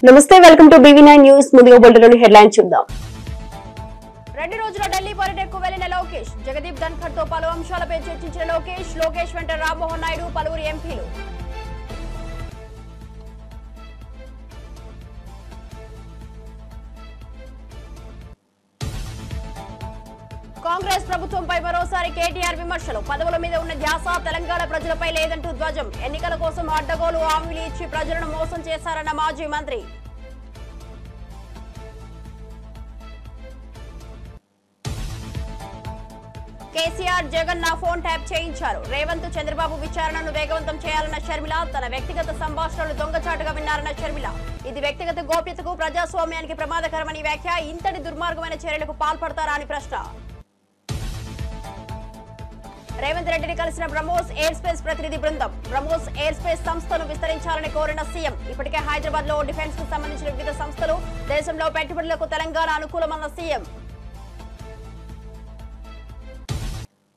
నమస్తే, welcome to BV9 news. ముందుగా bulletin headlines చూద్దాం. 2 రోజుల ఢిల్లీ పర్యటనకు వెళ్లిన లోకేష్, జగదీప్ ధన్ఖర్ తో పలు అంశాలపై చర్చించిన లోకేష్ వెంట రామ్మోహన్ నాయుడు, పలువురు ఎంపీలు. కాంగ్రెస్ ప్రభుత్వంపై మరోసారి కేటీఆర్ విమర్శలు. పదవుల మీద ఉన్న ధ్యాస తెలంగాణ ప్రజలపై లేదంటూ ధ్వజం. ఎన్నికల కోసం అడ్డగోలు హామీలు ఇచ్చి ప్రజలను మోసం చేశారన్న మాజీ మంత్రి. కేసీఆర్, జగన్ నా ఫోన్ ట్యాప్ చేయించారు. రేవంత్, చంద్రబాబు విచారణను వేగవంతం చేయాలన్న షర్మిల. తన వ్యక్తిగత సంభాషణలు దొంగచాటుగా విన్నారన్న షర్మిల. ఇది వ్యక్తిగత గోప్యతకు, ప్రజాస్వామ్యానికి ప్రమాదకరమని వ్యాఖ్య. ఇంతటి దుర్మార్గమైన చర్యలకు పాల్పడతారా అని ప్రశ్న. రేవంత్ రెడ్డిని కలిసిన బ్రహ్మోస్ ఎయిర్ స్పేస్ ప్రతినిధి బృందం. బ్రహ్మోస్ ఎయిర్ స్పేస్ సంస్థను విస్తరించాలని కోరిన సీఎం. ఇప్పటికే హైదరాబాద్ లో డిఫెన్స్ కు సంబంధించిన వివిధ సంస్థలు, దేశంలో పెట్టుబడులకు తెలంగాణ అనుకూలమన్న సీఎం.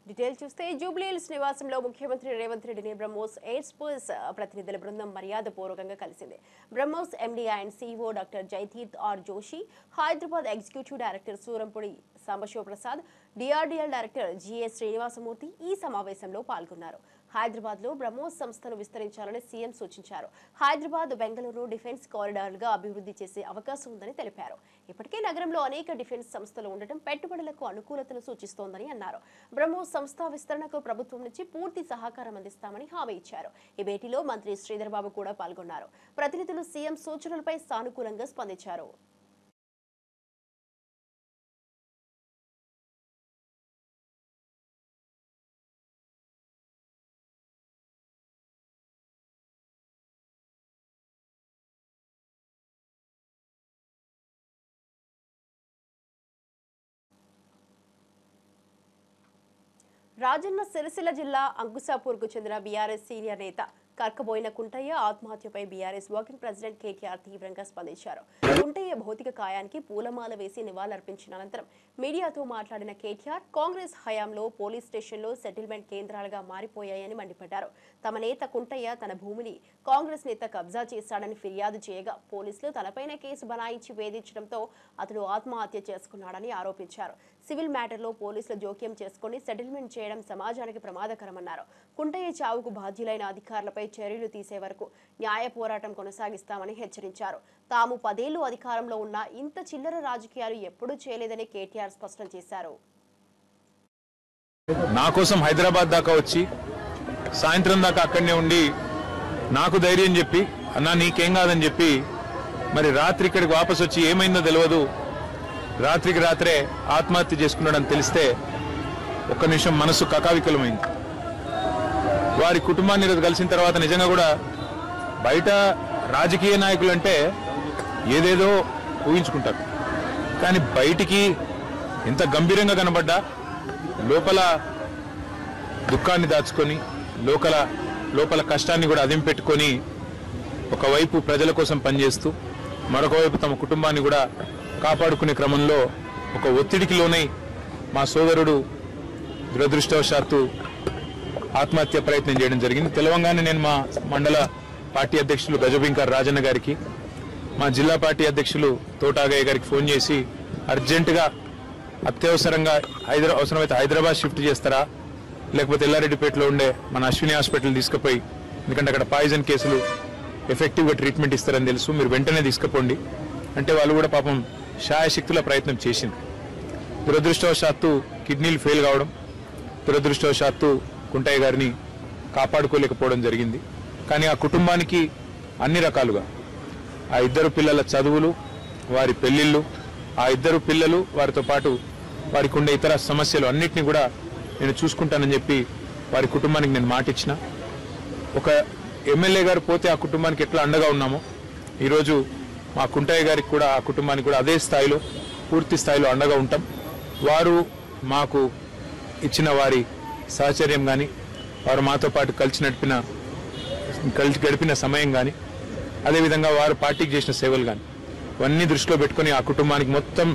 డీటెయిల్ చూస్తే, జూబ్లీహిల్స్ నివాసంలో ముఖ్యమంత్రి రేవంత్ రెడ్డిని బ్రహ్మోస్ ఎయిర్ స్పేస్ ప్రతినిధుల బృందం మర్యాదపూర్వకంగా కలిసింది. BrahMos MD and CEO doctor Jaiteerth R Joshi, Hyderabad executive director Surampudi Sambasivaprasad, DRDL director GS Srinivasamurthy ఈ సమావేశంలో పాల్గొన్నారు. హైదరాబాద్ లో బ్రహ్మోస్ సంస్థను విస్తరించాలని సీఎం సూచించారు. హైదరాబాద్, బెంగళూరు డిఫెన్స్ కారిడార్లుగా అభివృద్ధి చేసే అవకాశం ఉందని తెలిపారు. ఇప్పటికే నగరంలో అనేక డిఫెన్స్ సంస్థలు ఉండటం పెట్టుబడులకు అనుకూలతను సూచిస్తోందని అన్నారు. బ్రహ్మోస్ సంస్థ విస్తరణకు ప్రభుత్వం నుంచి పూర్తి సహకారం అందిస్తామని హామీ ఇచ్చారు. ఈ భేటీలో మంత్రి శ్రీధర్ బాబు కూడా పాల్గొన్నారు. ప్రతినిధులు సీఎం సూచనలపై సానుకూలంగా స్పందించారు. రాజన్న సిరిసిల్ల జిల్లా అంకుశాపూర్కు చెందిన బీఆర్ఎస్ సీనియర్ నేత కర్కబోయిన కుంటయ్య ఆత్మహత్యపై బీఆర్ఎస్ వర్కింగ్ ప్రెసిడెంట్ కేటీఆర్ తీవ్రంగా స్పందించారు. కుంటయ్య భౌతిక కాయానికి పూలమాల వేసి నివాళులర్పించిన అనంతరం మీడియాతో మాట్లాడిన కేటీఆర్, కాంగ్రెస్ హయాంలో పోలీస్ స్టేషన్లో సెటిల్మెంట్ కేంద్రాలుగా మారిపోయాయని మండిపడ్డారు. తమ నేత కుంటయ్య తన భూమిని కాంగ్రెస్ నేత కబ్జా చేశాడని ఫిర్యాదు చేయగా పోలీసులు తనపైన కేసు బనాయించి వేధించడంతో అతడు ఆత్మహత్య చేసుకున్నాడని ఆరోపించారు. సివిల్ మ్యాటర్లో పోలీసులు జోక్యం చేసుకుని సెటిల్మెంట్ చేయడం సమాజానికి ప్రమాదకరమన్నారు. కుంటయ్య చావుకు బాధ్యులైన అధికారులపై చర్యలు తీసే వరకు న్యాయ పోరాటం కొనసాగిస్తామని హెచ్చరించారు. తాము 10 ఏళ్లు అధికారంలో ఉన్న ఇంత చిల్లర రాజకీయాలు ఎప్పుడూ చేయలేదని కేటీఆర్ స్పష్టం చేశారు. నా కోసం హైదరాబాద్ దాకా వచ్చి సాయంత్రం దాకా అక్కడనే ఉండి నాకు ధైర్యం చెప్పి, అన్నా నీకేం కాదని చెప్పి, మరి రాత్రి ఇక్కడికి వాపసు వచ్చి ఏమైందో తెలియదు, రాత్రికి రాత్రే ఆత్మహత్య చేసుకున్నాడని తెలిస్తే ఒక్క నిమిషం మనసు కకావికలమైంది. వారి కుటుంబాన్ని ఈరోజు కలిసిన తర్వాత నిజంగా కూడా బయట రాజకీయ నాయకులు అంటే ఏదేదో ఊహించుకుంటారు, కానీ బయటికి ఎంత గంభీరంగా కనబడ్డా లోపల దుఃఖాన్ని దాచుకొని లోపల కష్టాన్ని కూడా అదిం పెట్టుకొని ఒకవైపు ప్రజల కోసం పనిచేస్తూ మరొక వైపు తమ కుటుంబాన్ని కూడా కాపాడుకునే క్రమంలో ఒక ఒత్తిడికి లోనై మా సోదరుడు దురదృష్టవశాత్తు ఆత్మహత్య ప్రయత్నం చేయడం జరిగింది. తెలవంగానే నేను మా మండల పార్టీ అధ్యక్షులు గజబింకర్ రాజన్న గారికి, మా జిల్లా పార్టీ అధ్యక్షులు తోటాగయ్య గారికి ఫోన్ చేసి అర్జెంటుగా అత్యవసరంగా అవసరమైతే హైదరాబాద్ షిఫ్ట్ చేస్తారా, లేకపోతే ఎల్లారెడ్డిపేటలో ఉండే మన అశ్విని హాస్పిటల్ తీసుకుపోయి, ఎందుకంటే అక్కడ పాయిజన్ కేసులు ఎఫెక్టివ్గా ట్రీట్మెంట్ ఇస్తారని తెలుసు, మీరు వెంటనే తీసుకుపోండి అంటే వాళ్ళు కూడా పాపం శాయశక్తుల ప్రయత్నం చేసింది. దురదృష్టవశాత్తు కిడ్నీలు ఫెయిల్ కావడం, దురదృష్టవశాత్తు కుంటయ్య గారిని కాపాడుకోలేకపోవడం జరిగింది. కానీ ఆ కుటుంబానికి అన్ని రకాలుగా ఆ 2 పిల్లల చదువులు, వారి పెళ్లిళ్ళు, ఆ 2 పిల్లలు, వారితో పాటు వారికి ఉండే ఇతర సమస్యలు అన్నిటినీ కూడా నేను చూసుకుంటానని చెప్పి వారి కుటుంబానికి నేను మాట ఇచ్చిన. ఒక ఎమ్మెల్యే గారు పోతే ఆ కుటుంబానికి ఎట్లా అండగా ఉన్నామో ఈరోజు మా కుంటయ్య గారికి కూడా, ఆ కుటుంబానికి కూడా అదే స్థాయిలో పూర్తి స్థాయిలో అండగా ఉంటాం. వారు మాకు ఇచ్చిన వారి సహచర్యం కానీ, వారు మాతో పాటు కలిసి గడిపిన సమయం కానీ, అదేవిధంగా వారు పార్టీకి చేసిన సేవలు కానీ ఇవన్నీ దృష్టిలో పెట్టుకుని ఆ కుటుంబానికి మొత్తం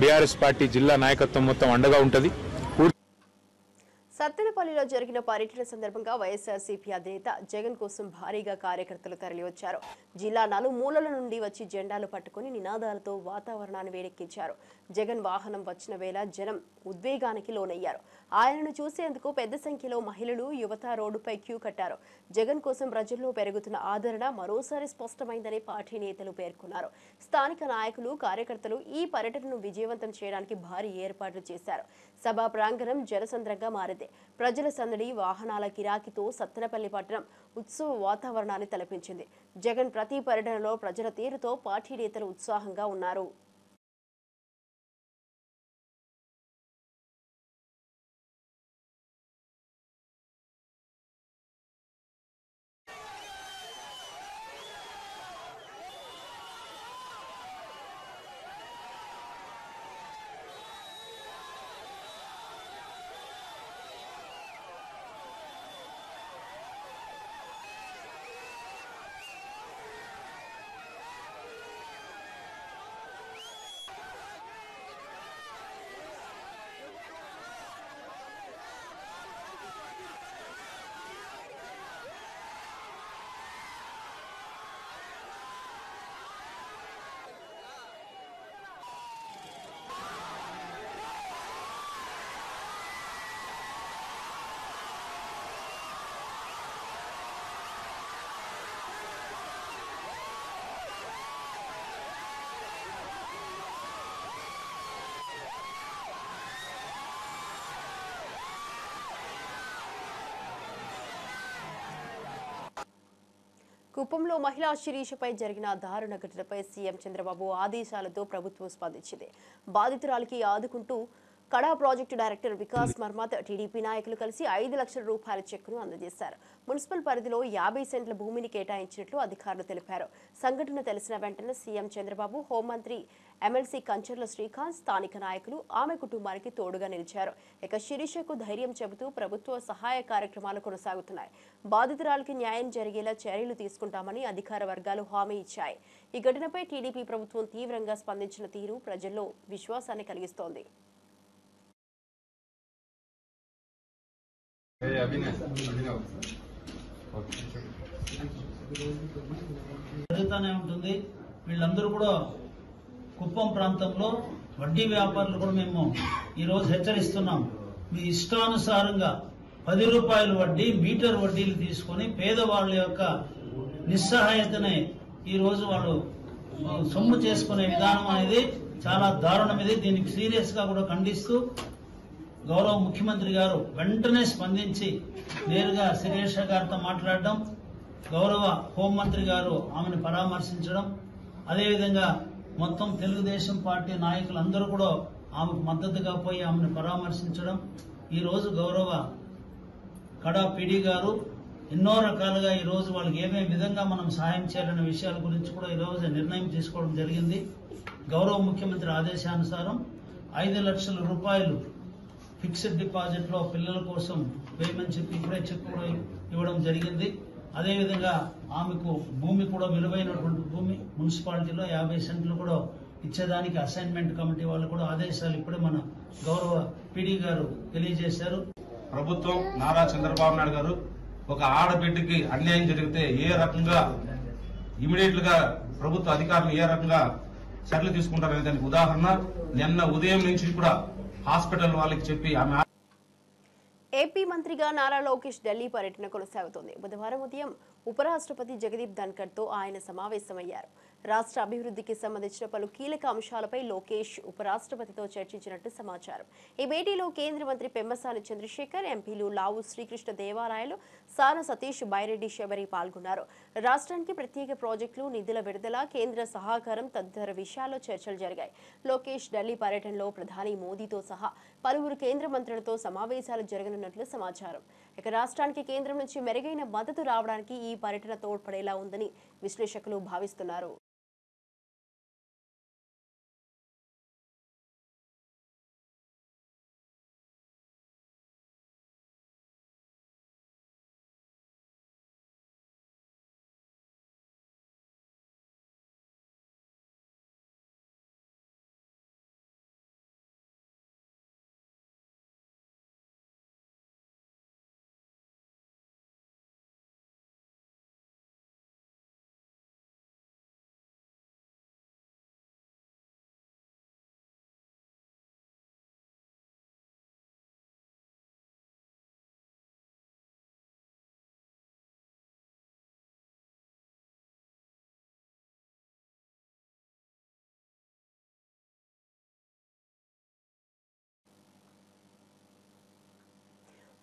బీఆర్ఎస్ పార్టీ జిల్లా నాయకత్వం మొత్తం అండగా ఉంటుంది. సత్తెనపల్లిలో జరిగిన పర్యటన సందర్భంగా వైఎస్ఆర్సీపీ అధినేత జగన్ కోసం భారీగా కార్యకర్తలు తరలివచ్చారు. జిల్లా నలుమూలల నుండి వచ్చి జెండాలు పట్టుకుని నినాదాలతో వాతావరణాన్ని వేడెక్కించారు. జగన్ వాహనం వచ్చిన వేళ జనం ఉద్వేగానికి లోనయ్యారు. ఆయనను చూసేందుకు పెద్ద సంఖ్యలో మహిళలు, యువత రోడ్డుపై క్యూ కట్టారు. జగన్ కోసం ప్రజల్లో పెరుగుతున్న ఆదరణ మరోసారి స్పష్టమైందని పార్టీ నేతలు పేర్కొన్నారు. స్థానిక నాయకులు, కార్యకర్తలు ఈ పర్యటనను విజయవంతం చేయడానికి భారీ ఏర్పాట్లు చేశారు. సభా ప్రాంగణం జనసంద్రంగా మారింది. ప్రజల సందడి, వాహనాల కిరాకితో సత్తెనపల్లి పట్టణం ఉత్సవ వాతావరణాన్ని తలపించింది. జగన్ ప్రతి పర్యటనలో ప్రజల తీరుతో పార్టీ నేతలు ఉత్సాహంగా ఉన్నారు. కుప్పంలో మహిళా శిరీషపై జరిగిన దారుణ ఘటనపై సీఎం చంద్రబాబు ఆదేశాలతో ప్రభుత్వం స్పందించింది. బాధితురాలికి ఆదుకుంటూ కడా ప్రాజెక్టు డైరెక్టర్ వికాస్ మర్మాత్, టీడీపీ నాయకులు కలిసి 5 లక్షల రూపాయల చెక్కును అందజేశారు. మున్సిపల్ పరిధిలో 50 సెంట్ల భూమిని కేటాయించినట్లు అధికారులు తెలిపారు. సంఘటన తెలిసిన వెంటనే సీఎం చంద్రబాబు, హోంమంత్రి ఎమ్మెల్సీ కంచర్ల శ్రీకాంత్, స్థానిక నాయకులు ఆమె కుటుంబానికి తోడుగా నిలిచారు. ఇక శిరీషకు ధైర్యం చెబుతూ ప్రభుత్వ సహాయ కార్యక్రమాలు కొనసాగుతున్నాయి. బాధితురాలికి న్యాయం జరిగేలా చర్యలు తీసుకుంటామని అధికార వర్గాలు హామీ ఇచ్చాయి. ఈ ఘటనపై టీడీపీ ప్రభుత్వం తీవ్రంగా స్పందించిన తీరు ప్రజల్లో విశ్వాసాన్ని కలిగిస్తోంది. జరుగుతూనే ఉంటుంది. వీళ్ళందరూ కూడా కుప్పం ప్రాంతంలో వడ్డీ వ్యాపారులు కూడా మేము ఈరోజు హెచ్చరిస్తున్నాం. మీ ఇష్టానుసారంగా 10 రూపాయల వడ్డీ, మీటర్ వడ్డీలు తీసుకొని పేదవాళ్ళ యొక్క నిస్సహాయతనే ఈరోజు వాళ్ళు సొమ్ము చేసుకునే విధానం అనేది చాలా దారుణం. ఇది దీనికి సీరియస్ గా కూడా ఖండిస్తూ గౌరవ ముఖ్యమంత్రి గారు వెంటనే స్పందించి నేరుగా శిరీష గారితో మాట్లాడడం, గౌరవ హోంమంత్రి గారు ఆమెను పరామర్శించడం, అదేవిధంగా మొత్తం తెలుగుదేశం పార్టీ నాయకులందరూ కూడా ఆమెకు మద్దతుగా పోయి ఆమెను పరామర్శించడం, ఈ రోజు గౌరవ కడా పీడీ గారు ఎన్నో రకాలుగా ఈ రోజు వాళ్ళకి ఏమేమి విధంగా మనం సహాయం చేయాలనే విషయాల గురించి కూడా ఈ రోజు నిర్ణయం తీసుకోవడం జరిగింది. గౌరవ ముఖ్యమంత్రి ఆదేశానుసారం 5 లక్షల రూపాయలు ఫిక్స్డ్ డిపాజిట్ లో పిల్లల కోసం వేయమని చెప్పి ఇప్పుడే చెక్ కూడా ఇవ్వడం జరిగింది. అదేవిధంగా ఆమెకు భూమి కూడా విలువైనటువంటి భూమి మున్సిపాలిటీలో 50 సెంట్లు కూడా ఇచ్చేదానికి అసైన్మెంట్ కమిటీ వాళ్ళు కూడా ఆదేశాలు ఇప్పుడే మన గౌరవ పీడీ గారు తెలియజేశారు. ప్రభుత్వం నారా చంద్రబాబు నాయుడు గారు ఒక ఆడబిడ్డకి అన్యాయం జరిగితే ఏ రకంగా ఇమీడియట్ గా ప్రభుత్వ అధికారులు ఏ రకంగా చర్యలు తీసుకుంటారనే దానికి ఉదాహరణ నిన్న ఉదయం నుంచి కూడా హాస్పిటల్ వాళ్ళకి చెప్పి ఆమె ఏపీ మంత్రిగా నారా లోకేష్ ఢిల్లీ పర్యటన కొనసాగుతోంది. బుధవారం ఉదయం ఉపరాష్ట్రపతి జగదీప్ ధన్కర్ తో ఆయన సమావేశమయ్యారు. రాష్ట్ర అభివృద్ధికి సంబంధించిన పలు కీలక అంశాలపై లోకేష్ ఉపరాష్ట్రపతితో చర్చించినట్టు సమాచారం. ఈ భేటీలో కేంద్ర మంత్రి పెమ్మసాని చంద్రశేఖర్, ఎంపీలు లావు శ్రీకృష్ణ దేవాలయాలు, సాన సతీష్, బైరెడ్డి శబరి పాల్గొన్నారు. రాష్ట్రానికి ప్రత్యేక ప్రాజెక్టులు, నిధుల విడుదల, కేంద్ర సహకారం తదితర విషయాల్లో చర్చలు జరిగాయి. లోకేష్ ఢిల్లీ పర్యటనలో ప్రధాని మోదీతో సహా పలువురు కేంద్ర మంత్రులతో సమావేశాలు జరగనున్నట్లు సమాచారం. ఇక రాష్ట్రానికి కేంద్రం నుంచి మెరుగైన మద్దతు రావడానికి ఈ పర్యటన తోడ్పడేలా ఉందని విశ్లేషకులు భావిస్తున్నారు.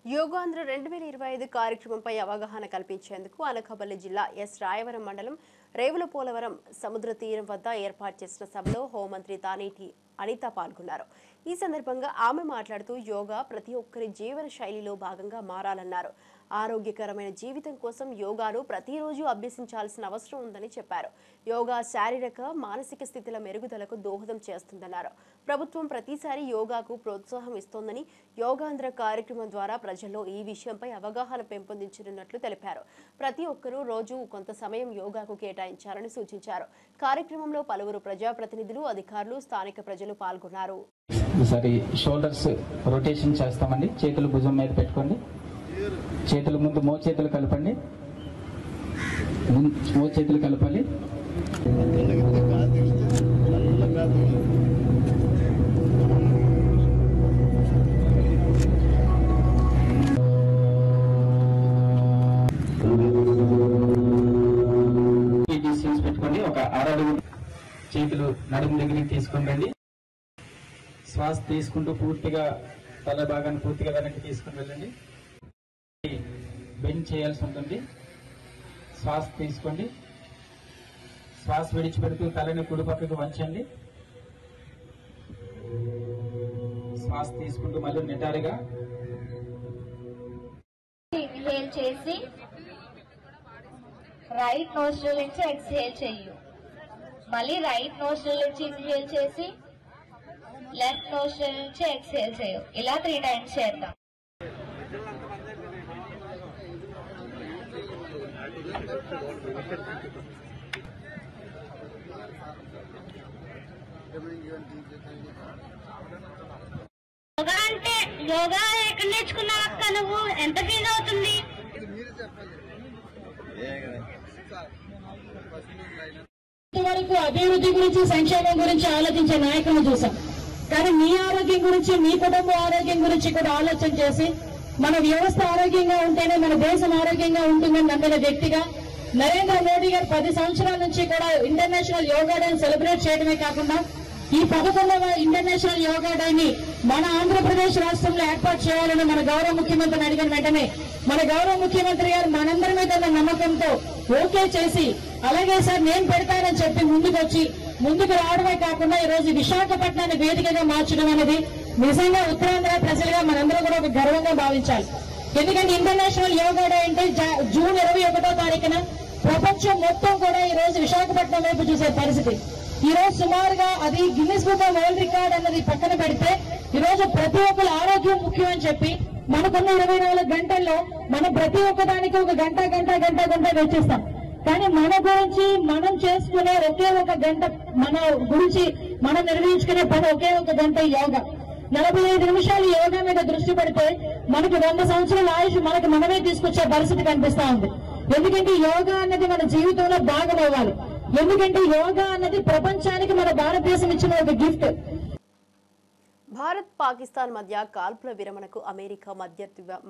యోగాంధ్ర 2025 కార్యక్రమంపై అవగాహన కల్పించేందుకు అనకాపల్లి జిల్లా ఎస్ రాయవరం మండలం రేవుల పోలవరం సముద్ర తీరం వద్ద ఏర్పాటు చేసిన సభలో హోంమంత్రి తానేటి అనిత పాల్గొన్నారు. ఈ సందర్భంగా ఆమె మాట్లాడుతూ యోగా ప్రతి ఒక్కరి జీవన శైలిలో భాగంగా మారాలన్నారు. ఆరోగ్యకరమైన జీవితం కోసం యోగాను ప్రతిరోజు అభ్యసించాల్సిన అవసరం ఉందని చెప్పారు. యోగా శారీరక మానసిక స్థితుల మెరుగుదలకు దోహదం చేస్తుందన్నారు. ప్రభుత్వం ప్రతిసారి యోగాకు ప్రోత్సాహం ఇస్తోందని యోగాంధ్ర కార్యక్రమం ద్వారా ప్రజల్లో ఈ విషయంపై అవగాహన పెంపొందించనున్నట్లు తెలిపారు. ప్రతి ఒక్కరూ రోజు కొంత సమయం యోగాకు కేటాయించాలని సూచించారు. కార్యక్రమంలో పలువురు ప్రజాప్రతినిధులు, అధికారులు, స్థానిక ప్రజలు పాల్గొన్నారు. ఈసారి షోల్డర్స్ రొటేషన్ చేస్తామండి. చేతులు భుజం మీద పెట్టుకోండి. చేతుల ముందు మోచేతులు కలపండి. మోచేతులు కలపాలి. పెట్టుకోండి. ఒక 6 అడుగులు చేతులు నడుము దగ్గరికి తీసుకొని రండి. శ్వాస తీసుకుంటూ పూర్తిగా తల భాగాన్ని పూర్తిగా వెనక్కి తీసుకుని వెళ్ళండి. బెండ్ చేయాల్సి ఉంటుంది. శ్వాస తీసుకోండి. శ్వాస విడిచిపెడుతూ తలని కుడి పక్కకు వంచండి. శ్వాస తీసుకుంటూ మళ్ళీ నిటారుగా ఇన్హేల్ చేసి రైట్ నోస్ట్రిల్ నుంచి ఎక్స్హేల్ చెయ్యు. మళ్ళీ రైట్ నోస్ట్రిల్ నుంచి ఇన్హేల్ చేసి లెఫ్ట్ నోస్ట్రిల్ నుంచి ఎక్స్హేల్ చేయు. ఇలా 3 టైమ్స్ చేద్దాం. యోగా అంటే యోగా ఎక్కడ నేర్చుకున్నావు అక్క? నువ్వు ఎంత ఫీజు అవుతుంది? ఇంతవరకు అభివృద్ధి గురించి, సంక్షేమం గురించి ఆలోచించే నాయకులను చూసాం. కానీ మీ ఆరోగ్యం గురించి, మీ కుటుంబ ఆరోగ్యం గురించి కూడా ఆలోచన చేసి మన వ్యవస్థ ఆరోగ్యంగా ఉంటేనే మన దేశం ఆరోగ్యంగా ఉంటుందని నమ్మిన వ్యక్తిగా నరేంద్ర మోడీ గారు 10 సంవత్సరాల నుంచి కూడా ఇంటర్నేషనల్ యోగా డేని సెలబ్రేట్ చేయడమే కాకుండా ఈ 11వ ఇంటర్నేషనల్ యోగా డేని మన ఆంధ్రప్రదేశ్ రాష్ట్రంలో ఏర్పాటు చేయాలని మన గౌరవ ముఖ్యమంత్రిని అడిగిన వెంటనే మన గౌరవ ముఖ్యమంత్రి గారు మనందరి మీద ఉన్న నమ్మకంతో ఓకే చేసి, అలాగే సార్ నేను పెడతానని చెప్పి ముందుకు రావడమే కాకుండా ఈ రోజు విశాఖపట్నాన్ని వేదికగా మార్చడం అనేది నిజంగా ఉత్తరాంధ్ర ప్రజలుగా మనందరూ కూడా ఒక గర్వంగా భావించాలి. ఎందుకంటే ఇంటర్నేషనల్ యోగా డే అంటే జూన్ 21వ తారీఖున ప్రపంచం మొత్తం కూడా ఈ రోజు విశాఖపట్నం వైపు చూసే పరిస్థితి. ఈ రోజు సుమారుగా అది Guinness book of world record అన్నది పక్కన పెడితే ఈ రోజు ప్రతి ఒక్కరి ఆరోగ్యం ముఖ్యం అని చెప్పి మనకున్న 24 గంటల్లో మనం ప్రతి ఒక్కదానికి ఒక గంట వెచ్చిస్తాం. కానీ మన గురించి మనం చేసుకునే ఒకే ఒక గంట, మన గురించి మనం నిర్వహించుకునే పని ఒకే ఒక గంట యోగా. 45 నిమిషాలు యోగా మీద దృష్టి పెడితే మనకి 100 సంవత్సరాల ఆయుష్ మనకి మనమే తీసుకొచ్చే పరిస్థితి కనిపిస్తా ఉంది. ఎందుకంటే యోగా అన్నది మన జీవితంలో భాగం అవ్వాలి. ఎందుకంటే యోగా అన్నది ప్రపంచానికి మన భారతదేశం ఇచ్చిన ఒక గిఫ్ట్. భారత్ పాకిస్తాన్ మధ్య కాల్పుల విరమణకు అమెరికా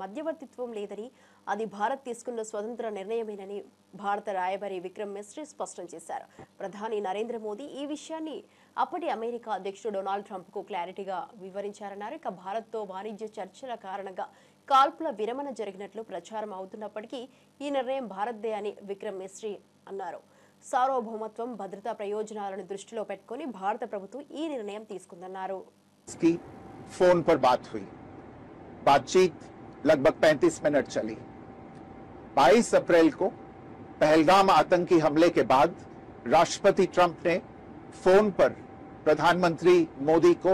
మధ్యవర్తిత్వం లేదని, అది భారత్ తీసుకున్న స్వతంత్ర నిర్ణయమేనని భారత రాయబారి విక్రమ్ మిస్రీ స్పష్టం చేశారు. ప్రధాని నరేంద్ర మోదీ ఈ విషయాన్ని అప్పటి అమెరికా అధ్యక్షుడు డొనాల్డ్ ట్రంప్కు క్లారిటీగా వివరించారన్నారు. ఇక భారత్తో వాణిజ్య చర్చల కారణంగా కాల్పుల విరమణ జరిగినట్లు ప్రచారం అవుతున్నప్పటికీ ఈ నిర్ణయం భారత్దే అని విక్రమ్ మిస్రీ అన్నారు. సార్వభౌమత్వం, భద్రతా ప్రయోజనాలను దృష్టిలో పెట్టుకుని భారత ప్రభుత్వం ఈ నిర్ణయం తీసుకుందన్నారు. की फोन पर बात हुई. बातचीत लगभग 35 मिनट चली. 22 अप्रैल को पहलगाम आतंकी हमले के बाद राष्ट्रपति ट्रंप ने फोन पर प्रधानमंत्री मोदी को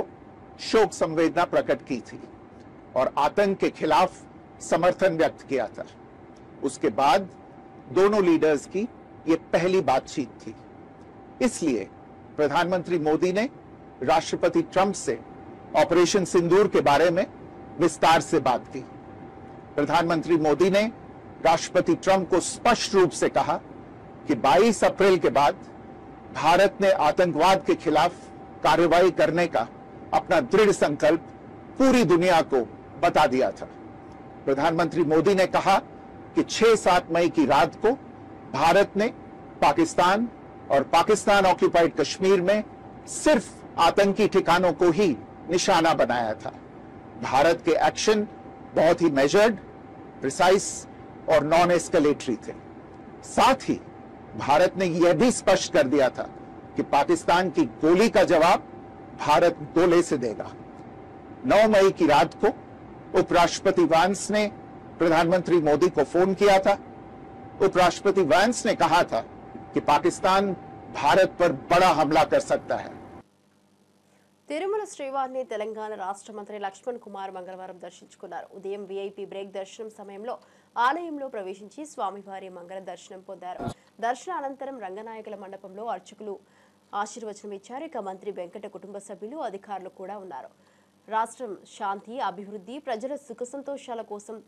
शोक संवेदना प्रकट की थी और आतंक के खिलाफ समर्थन व्यक्त किया था. उसके बाद दोनों लीडर्स की ये पहली बातचीत थी. इसलिए प्रधानमंत्री मोदी ने राष्ट्रपति ट्रंप से ऑपरेशन सिंदूर के बारे में विस्तार से बात की. प्रधानमंत्री मोदी ने राष्ट्रपति ट्रंप को स्पष्ट रूप से कहा कि 22 अप्रैल के बाद भारत ने आतंकवाद के खिलाफ कार्रवाई करने का अपना दृढ़ संकल्प पूरी दुनिया को बता दिया था. प्रधानमंत्री मोदी ने कहा कि 6-7 मई की रात को भारत ने पाकिस्तान और पाकिस्तान ऑक्यूपाइड कश्मीर में सिर्फ आतंकी ठिकानों को ही निशाना बनाया था. भारत के एक्शन बहुत ही मेजर्ड, प्रिसाइस और नॉन एस्केलेटरी थे। साथ ही भारत ने यह भी स्पष्ट कर दिया था कि पाकिस्तान की गोली का जवाब भारत गोले से देगा। 9 मई की रात को उपराष्ट्रपति वैंस ने प्रधानमंत्री मोदी को फोन किया था। उपराष्ट्रपति वैंस ने कहा था कि पाकिस्तान भारत पर बड़ा हमला कर सकता है। తిరుమల శ్రీవారిని తెలంగాణ రాష్ట్ర మంత్రి లక్ష్మణ్ కుమార్ మంగళవారం దర్శించుకున్నారు. ఉదయం వీఐపీ బ్రేక్ దర్శనం సమయంలో ఆలయంలో ప్రవేశించి స్వామివారి మంగళ దర్శనం పొందారు. దర్శన అనంతరం రంగనాయకుల మండపంలో అర్చకులు ఆశీర్వచనం ఇచ్చారు. ఇక మంత్రి వెంకట కుటుంబ సభ్యులు, అధికారులు కూడా ఉన్నారు. రాష్ట్రం శాంతి, అభివృద్ధి, ప్రజల సుఖ సంతోషాల కోసం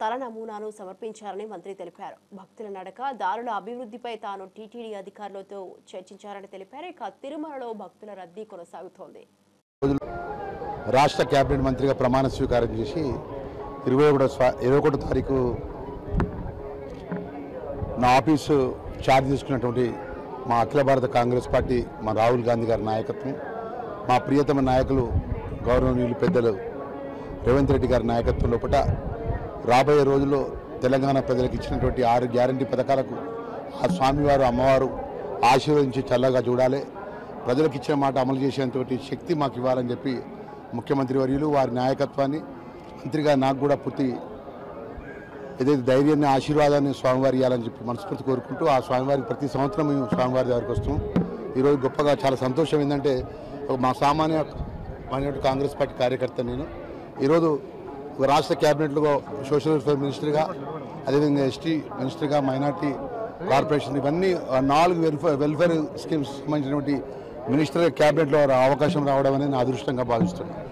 తల నమూనాను సమర్పించారని మంత్రి తెలిపారు. భక్తుల నడక, దారుల అభివృద్ధిపై తాను టీటీడీ అధికారులతో చర్చించారని తెలిపారు. ఇక తిరుమలలో భక్తుల రద్దీ కొనసాగుతోంది. రాష్ట్ర కేబినెట్ మంత్రిగా ప్రమాణ స్వీకారం చేసి 21 తారీఖు నా ఆఫీసు ఛార్జ్ తీసుకున్నటువంటి మా అఖిల భారత కాంగ్రెస్ పార్టీ, మా రాహుల్ గాంధీ గారి నాయకత్వం, మా ప్రియతమ నాయకులు గౌరవనీయులు పెద్దలు రేవంత్ రెడ్డి గారి నాయకత్వం లోపల రాబోయే రోజుల్లో తెలంగాణ ప్రజలకు ఇచ్చినటువంటి 6 గ్యారంటీ పథకాలకు ఆ స్వామివారు అమ్మవారు ఆశీర్వదించి చల్లగా చూడాలి, ప్రజలకు ఇచ్చిన మాట అమలు చేసేటువంటి శక్తి మాకు ఇవ్వాలని చెప్పి ముఖ్యమంత్రి వర్యులు వారి నాయకత్వాన్ని, మంత్రిగా నాకు కూడా పూర్తి ఏదైతే ధైర్యాన్ని, ఆశీర్వాదాన్ని స్వామివారి ఇవ్వాలని చెప్పి మనస్ఫూర్తి కోరుకుంటూ ఆ స్వామివారికి ప్రతి సంవత్సరం మేము స్వామివారి దగ్గరికి వస్తాం. ఈరోజు గొప్పగా చాలా సంతోషం ఏంటంటే మా సామాన్య కాంగ్రెస్ పార్టీ కార్యకర్త నేను ఈరోజు రాష్ట్ర క్యాబినెట్లో సోషల్ వెల్ఫేర్ మినిస్టర్గా, అదేవిధంగా ఎస్టీ మినిస్టర్గా, మైనార్టీ కార్పొరేషన్, ఇవన్నీ 4 వెల్ఫేర్ స్కీమ్స్ సంబంధించినటువంటి మినిస్టర్ క్యాబినెట్లో అవకాశం రావడం అనేది నా అదృష్టంగా భావిస్తున్నాను.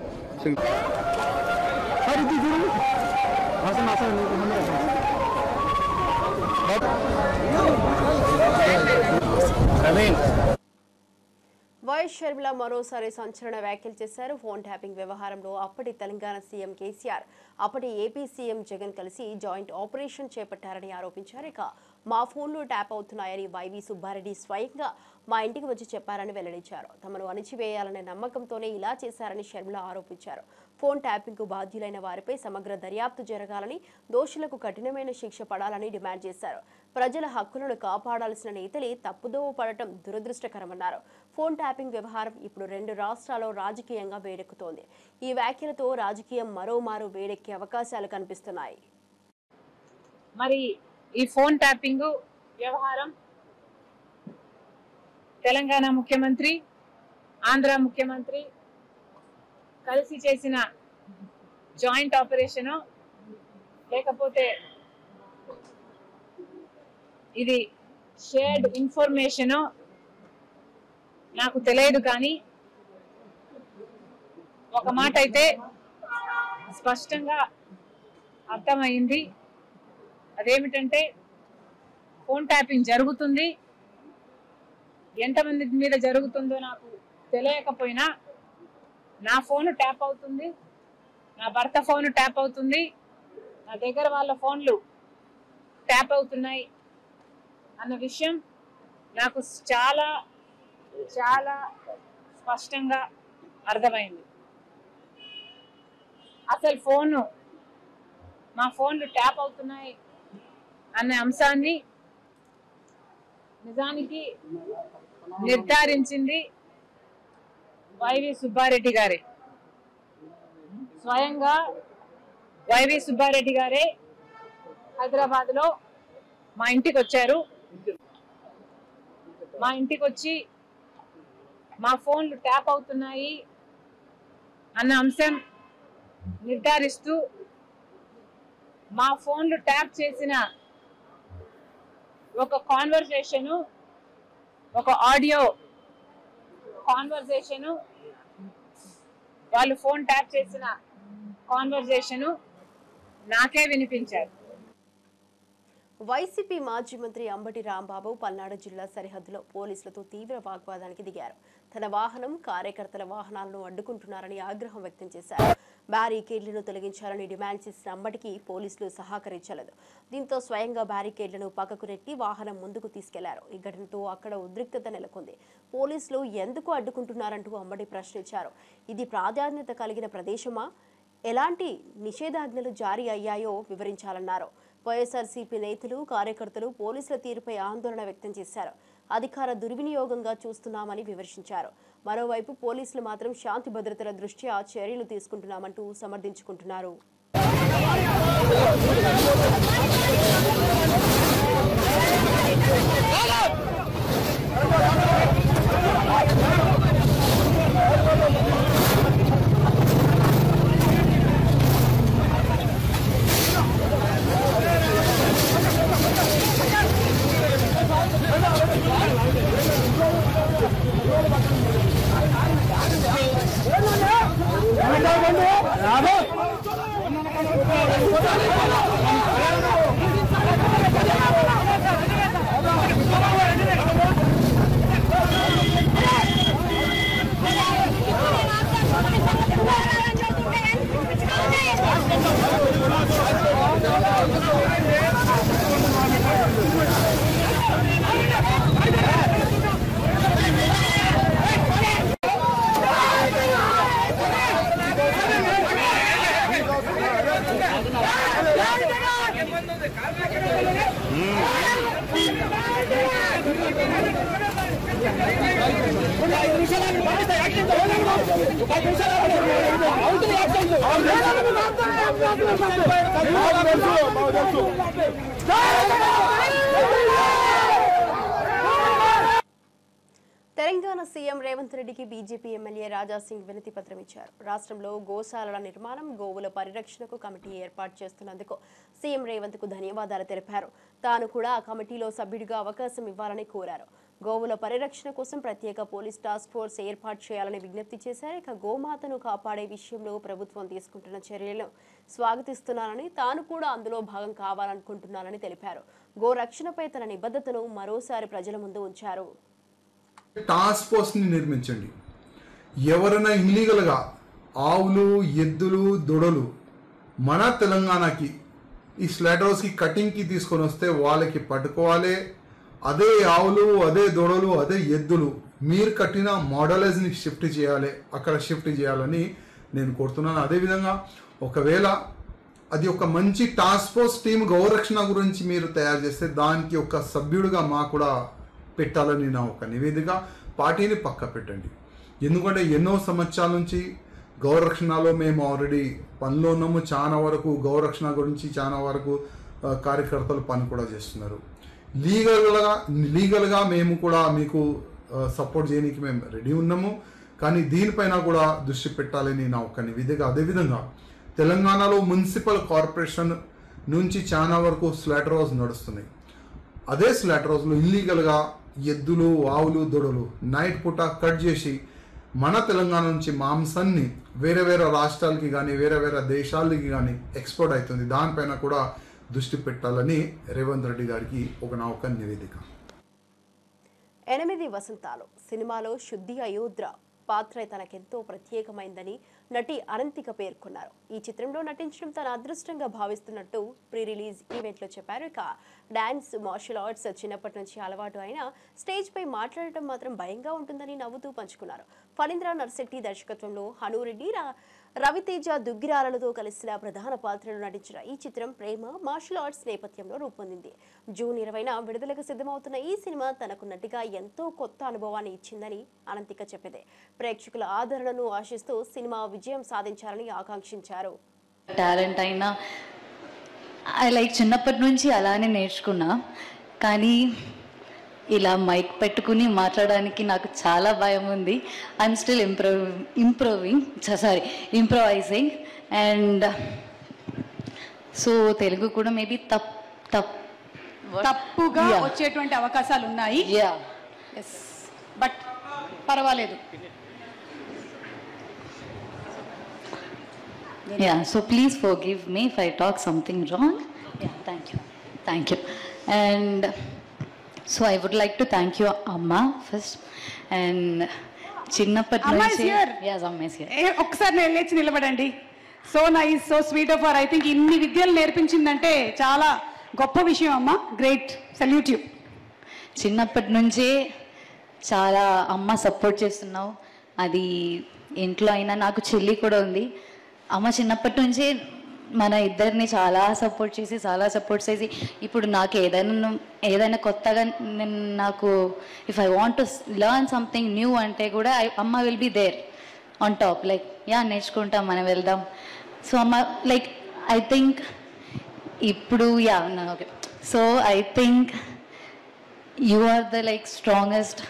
వైఎస్ షర్మిల మరోసారి సంచలన వ్యాఖ్యలు చేశారు. ఫోన్ ట్యాపింగ్ వ్యవహారంలో అప్పటి తెలంగాణ సీఎం కేసీఆర్, అప్పటి ఏపీ సీఎం జగన్ కలిసి జాయింట్ ఆపరేషన్ చేపట్టారని ఆరోపించారు. ఇక మా ఫోన్లు ట్యాప్ అవుతున్నాయని వైవి సుబ్బారెడ్డి స్వయంగా మా ఇంటికి వచ్చి చెప్పారని వెల్లడించారు. తమను అణిచివేయాలనే నమ్మకంతోనే ఇలా చేశారని షర్మిల ఆరోపించారు. ఫోన్ ట్యాపింగ్ కు బాధ్యులైన వారిపై సమగ్ర దర్యాప్తు జరగాలని, దోషులకు కఠినమైన శిక్ష పడాలని డిమాండ్ చేశారు. ప్రజల హక్కులను కాపాడాల్సిన నేతలే తప్పుదోవ పడటం దురదృష్టకరమన్నారు. ఫోన్ ట్యాపింగ్ వ్యవహారం ఇప్పుడు 2 రాష్ట్రాల్లో రాజకీయంగా వేడెక్కుతోంది. ఈ వ్యాఖ్యలతో రాజకీయం మరోమారు వేడెక్కే అవకాశాలు కనిపిస్తున్నాయి. మరి ఈ ఫోన్ ట్యాపింగ్ వ్యవహారం తెలంగాణ ముఖ్యమంత్రి, ఆంధ్ర ముఖ్యమంత్రి కలిసి చేసిన జాయింట్ ఆపరేషన్ లేకపోతే ఇది షేర్డ్ ఇన్ఫర్మేషన్ నాకు తెలియదు, కానీ ఒక మాట అయితే స్పష్టంగా అర్థమైంది. అదేమిటంటే ఫోన్ ట్యాపింగ్ జరుగుతుంది. ఎంతమంది మీద జరుగుతుందో నాకు తెలియకపోయినా నా ఫోన్ ట్యాప్ అవుతుంది, నా భర్త ఫోన్ ట్యాప్ అవుతుంది, నా దగ్గర వాళ్ళ ఫోన్లు ట్యాప్ అవుతున్నాయి అన్న విషయం నాకు చాలా చాలా స్పష్టంగా అర్థమైంది. అసలు మా ఫోన్లు ట్యాప్ అవుతున్నాయి అనే అంశాన్ని నిజానికి నిర్ధారించింది వైవి సుబ్బారెడ్డి గారే. స్వయంగా వైవి సుబ్బారెడ్డి గారే హైదరాబాద్ లో మా ఇంటికి వచ్చారు. మా ఇంటికి వచ్చి మా ఫోన్లు ట్యాప్ అవుతున్నాయి అన్న అంశం నిర్ధారిస్తూ మా ఫోన్లు ట్యాప్ చేసిన ఒక కాన్వర్సేషన్, ఒక ఆడియో కాన్వర్సేషన్, వాళ్ళు ఫోన్ ట్యాప్ చేసిన కాన్వర్సేషన్ నాకే వినిపించారు. వైసీపీ మాజీ మంత్రి అంబటి రాంబాబు పల్నాడు జిల్లా సరిహద్దులో పోలీసులతో తీవ్ర వాగ్వాదానికి దిగారు. తన వాహనం, కార్యకర్తల వాహనాలను అడ్డుకుంటున్నారని ఆగ్రహం వ్యక్తం చేశారు. బ్యారికేడ్లను తొలగించాలని డిమాండ్ చేసిన అంబటికి పోలీసులు సహకరించలేదు. దీంతో స్వయంగా బ్యారికేడ్లను పక్కకు నెట్టి వాహనం ముందుకు తీసుకెళ్లారు. ఈ ఘటనతో అక్కడ ఉద్రిక్తత నెలకొంది. పోలీసులు ఎందుకు అడ్డుకుంటున్నారంటూ అంబటి ప్రశ్నించారు. ఇది ప్రాధాన్యత కలిగిన ప్రదేశమా? ఎలాంటి నిషేధాజ్ఞలు జారీ అయ్యాయో వివరించాలన్నారు. వైఎస్ఆర్సీపీ నేతలు, కార్యకర్తలు పోలీసుల తీరుపై ఆందోళన వ్యక్తం చేశారు. అధికార దుర్వినియోగంగా చూస్తున్నామని విమర్శించారు. మరోవైపు పోలీసులు మాత్రం శాంతి భద్రతల దృష్ట్యా చర్యలు తీసుకుంటున్నామంటూ సమర్థించుకుంటున్నారు. తెలంగాణ సీఎం రేవంత్ రెడ్డికి బీజేపీ ఎమ్మెల్యే రాజాసింగ్ వినతి పత్రం ఇచ్చారు. రాష్ట్రంలో గోశాలల నిర్మాణం, గోవుల పరిరక్షణకు కమిటీ ఏర్పాటు చేస్తున్నందుకు సీఎం రేవంత్ కు ధన్యవాదాలు తెలిపారు. తాను కూడా ఆ కమిటీలో సభ్యుడిగా అవకాశం ఇవ్వాలని కోరారు. గోవుల పరిరక్షణ కోసం ప్రత్యేక పోలీస్ టాస్క్ ఫోర్స్ ఏర్పాటు చేయాలని విజ్ఞప్తి చేశారు. ఇక గోమాతను కాపాడే విషయంలో ప్రభుత్వం తీసుకుంటున్న చర్యలను స్వాగతిస్తున్నానని, తాను కూడా అందులో భాగం కావాలనుకుంటున్నానని తెలిపారు. గో రక్షణపై తన నిబద్ధతను మరోసారి ప్రజల ముందు ఉంచారు. టాస్క్ ఫోర్స్ని నిర్మించండి. ఎవరైనా ఇల్లీగల్గా ఆవులు, ఎద్దులు, దొడలు మన తెలంగాణకి ఈ స్లాటర్ హౌస్కి కటింగ్కి తీసుకొని వస్తే వాళ్ళకి పట్టుకోవాలి. అదే ఆవులు, అదే దొడలు, అదే ఎద్దులు మీరు కట్టిన మోడలైజ్ని షిఫ్ట్ చేయాలి, అక్కడ షిఫ్ట్ చేయాలని నేను కోరుతున్నాను. అదేవిధంగా ఒకవేళ అది ఒక మంచి టాస్క్ ఫోర్స్ టీమ్ గౌరక్షణ గురించి మీరు తయారు చేస్తే దానికి ఒక సభ్యుడిగా మాకు కూడా పెట్టాలని నా ఒక నివేదిక. పార్టీని పక్క పెట్టండి. ఎందుకంటే ఎన్నో సంవత్సరాల నుంచి గౌరక్షణలో మేము ఆల్రెడీ పనిలో ఉన్నాము. చాలా వరకు గౌరక్షణ గురించి చాలా వరకు కార్యకర్తలు పని కూడా చేస్తున్నారు. లీగల్గా మేము కూడా మీకు సపోర్ట్ చేయడానికి మేము రెడీ ఉన్నాము. కానీ దీనిపైన కూడా దృష్టి పెట్టాలని నా ఒక నివేదిక. అదేవిధంగా తెలంగాణలో మున్సిపల్ కార్పొరేషన్ నుంచి చాలా వరకు స్లాటర్ హౌస్ నడుస్తున్నాయి. అదే స్లాటర్ హౌస్లో ఇల్లీగల్గా ఎద్దులు, ఆవులు, దొడలు నైట్ పూట కట్ చేసి మన తెలంగాణ నుంచి మాంసాన్ని వేరే వేరే రాష్ట్రాలకి కానీ వేరే వేరే దేశాలకి కానీ ఎక్స్పోర్ట్ అవుతుంది. దానిపైన కూడా దృష్టి పెట్టాలని రేవంత్ రెడ్డి గారికి నా ఒక నివేదిక. 8 వసంతాలు సినిమాలో శుద్ధి అయోధ్ర పాత్ర తనకెంతో ప్రత్యేకమైందని నటి అనంతిక పేర్కొన్నారు. ఈ చిత్రంలో నటించడం తన అదృష్టంగా భావిస్తున్నట్టు ప్రీ రిలీజ్ ఈవెంట్లో చెప్పారు. ఇక డాన్స్, మార్షల్ ఆర్ట్స్ చిన్నప్పటి నుంచి అలవాటు అయినా స్టేజ్ పై మాట్లాడటం మాత్రం భయంగా ఉంటుందని నవ్వుతూ పంచుకున్నారు. ఫణీంద్ర నర్శెట్టి దర్శకత్వంలో హనురెడ్డి, రవితేజ దుగ్గిరాలతో కలిసిన ప్రధాన పాత్రలో నటించిన ఈ చిత్రం ప్రేమ, మార్షల్ ఆర్ట్స్ నేపథ్యంలో రూపొందింది. జూన్ 20న విడుదలకు సిద్ధమవుతున్న ఈ సినిమా తనకు నటిగా ఎంతో కొత్త అనుభవాన్ని ఇచ్చిందని అనంతిక చెప్పింది. ప్రేక్షకుల ఆదరణను ఆశిస్తూ సినిమా విజయం సాధించాలని ఆకాంక్షించారు. టాలెంట్ అయినా చిన్నప్పటి నుంచి అలానే నేర్చుకున్నా. కానీ ఇలా మైక్ పెట్టుకుని మాట్లాడడానికి నాకు చాలా భయం ఉంది. I'm still improvising and so Telugu కూడా మేబీ తప్పుగా వచ్చేటువంటి అవకాశాలు ఉన్నాయి. బట్ పర్వాలేదు. Yeah, so please forgive me if I talk something wrong. Yeah, thank you. And so I would like to thank you, Amma, first. And చిన్నప్పటి నుంచి ఒక్కసారి లేచి నిలబడండి. So nice, so sweet of her. I think ఇన్ని విద్యలు నేర్పించిందంటే చాలా గొప్ప విషయం అమ్మ. Great, salute you. చిన్నప్పటి నుంచే చాలా అమ్మ సపోర్ట్ చేస్తున్నావు. అది ఇంట్లో అయినా, నాకు చెల్లి కూడా ఉంది. అమ్మ చిన్నప్పటి నుంచి మన ఇద్దరిని చాలా సపోర్ట్ చేసి ఇప్పుడు నాకు ఏదైనా కొత్తగా నాకు if I want to learn something new అంటే కూడా అమ్మ will be there on top like నేర్చుకుంటాం మనం వెళ్దాం. సో అమ్మ లైక్ ఐ థింక్ ఇప్పుడు okay so I think you are the like strongest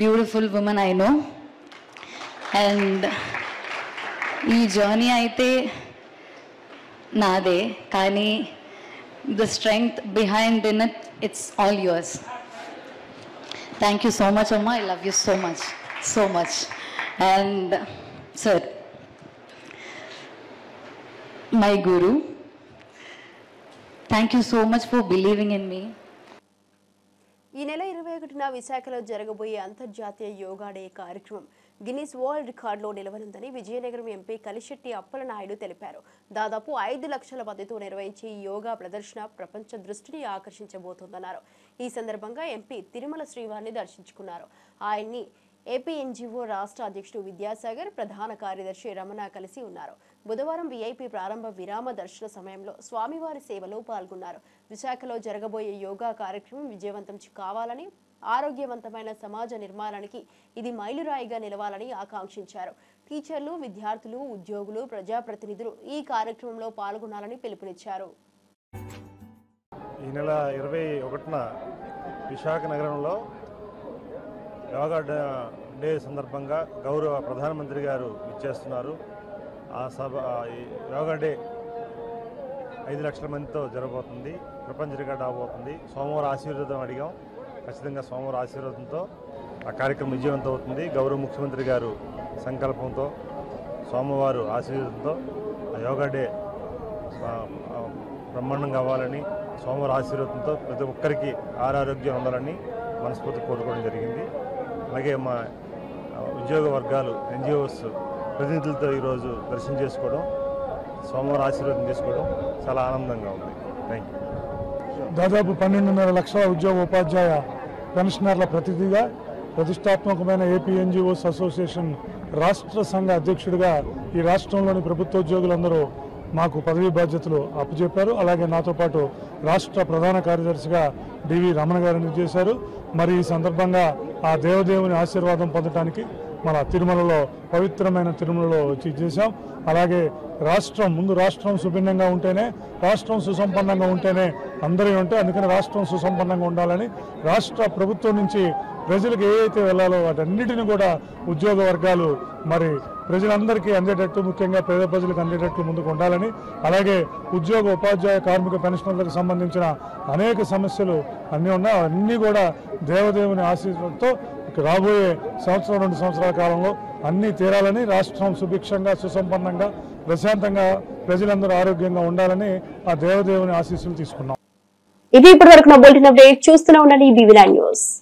beautiful women I know. And ఈ journey అయితే నాదే, కానీ the strength behind in it it's all yours. Thank you so much అమ్మ, I love you so much. And sir, my Guru, thank you so much for believing in me. ఈ నెల 21న విశాఖలో జరగబోయే అంతర్జాతీయ యోగా డే కార్యక్రమం గిన్నిస్ వరల్డ్ రికార్డులో నిలవనుందని Vizianagaram MP Kalisetti Appalanaidu తెలిపారు. దాదాపు 5 లక్షల మందితో నిర్వహించే ఈ యోగా ప్రదర్శన ప్రపంచ దృష్టిని ఆకర్షించబోతోందన్నారు. ఈ సందర్భంగా ఎంపీ తిరుమల శ్రీవారిని దర్శించుకున్నారు. ఆయన్ని ఏపీ ఎన్జీఓ రాష్ట్ర అధ్యక్షుడు విద్యాసాగర్, ప్రధాన కార్యదర్శి రమణ కలిసి ఉన్నారు. బుధవారం వీఐపీ ప్రారంభ విరామ దర్శన సమయంలో స్వామివారి సేవలో పాల్గొన్నారు. విశాఖలో జరగబోయే యోగా కార్యక్రమం విజయవంతం కావాలని, ఆరోగ్యవంతమైన సమాజ నిర్మాణానికి ఇది మైలురాయిగా నిలవాలని ఆకాంక్షించారు. టీచర్లు, విద్యార్థులు, ఉద్యోగులు, ప్రజాప్రతినిధులు ఈ కార్యక్రమంలో పాల్గొనాలని పిలుపునిచ్చారు. ఈ నెల 21న విశాఖ నగరంలో యోగా డే సందర్భంగా గౌరవ ప్రధానమంత్రి గారు ఇచ్చేస్తున్నారు. ఆ యోగా డే 5 లక్షల మందితో జరగబోతుంది, ప్రపంచ రికార్డు అవబోతుంది. సోమవారం ఆశీర్వాదం అడిగాం, ఖచ్చితంగా సోమవారం ఆశీర్వాదంతో ఆ కార్యక్రమం విజయవంతం అవుతుంది. గౌరవ ముఖ్యమంత్రి గారు సంకల్పంతో, సోమవారం ఆశీర్వాదంతో ఆ యోగా డే బ్రహ్మాండంగా అవ్వాలని, సోమవారం ఆశీర్వాదంతో ప్రతి ఒక్కరికి ఆరోగ్యం ఉండాలని మనస్ఫూర్తి కోరుకోవడం జరిగింది. అలాగే మా ఉద్యోగ వర్గాలు, ఎన్జిఓస్ ప్రతినిధులతో ఈరోజు దర్శనం చేసుకోవడం, సోమవారం ఆశీర్వాదం చేసుకోవడం చాలా ఆనందంగా ఉంది. Thank you. దాదాపు 12.5 లక్షల ఉద్యోగ ఉపాధ్యాయ పెన్షనర్ల ప్రతినిధిగా ప్రతిష్టాత్మకమైన ఏపీ ఎన్జిఓస్ అసోసియేషన్ రాష్ట్ర సంఘ అధ్యక్షుడిగా ఈ రాష్ట్రంలోని ప్రభుత్వోద్యోగులందరూ మాకు పదవీ బాధ్యతలు అప్పచెప్పారు. అలాగే నాతో పాటు రాష్ట్ర ప్రధాన కార్యదర్శిగా డివి రమణ గారిని చేశారు. మరి ఈ సందర్భంగా ఆ దేవదేవుని ఆశీర్వాదం పొందడానికి మన తిరుమలలో, పవిత్రమైన తిరుమలలో వచ్చి చేశాం. అలాగే రాష్ట్రం సుభిన్నంగా ఉంటేనే, రాష్ట్రం సుసంపన్నంగా ఉంటేనే అందరూ ఉంటాయి. అందుకని రాష్ట్రం సుసంపన్నంగా ఉండాలని రాష్ట్ర ప్రభుత్వం నుంచి ప్రజలకు ఏవైతే వెళ్ళాలో వాటన్నిటిని కూడా ఉద్యోగ వర్గాలు మరి ప్రజలందరికీ అందేటట్టు, ముఖ్యంగా పేద ప్రజలకు అందేటట్టు ముందుకు ఉండాలని, అలాగే ఉద్యోగ ఉపాధ్యాయ కార్మిక పెన్షనర్లకు సంబంధించిన అనేక సమస్యలు అన్నీ ఉన్నాయి. అవన్నీ కూడా దేవదేవుని ఆశీర్వాదంతో రాబోయే 1-2 సంవత్సరాల కాలంలో అన్నీ తీరాలని, రాష్ట్రం సుభిక్షంగా, సుసంపన్నంగా, ప్రశాంతంగా, ప్రజలందరూ ఆరోగ్యంగా ఉండాలని ఆ దేవదేవుని ఆశీస్సులు తీసుకున్నాం. ఇది ఇప్పటి వరకు నా బులెటిన్ అప్డేట్. చూస్తూనే ఉండండి BV9 న్యూస్.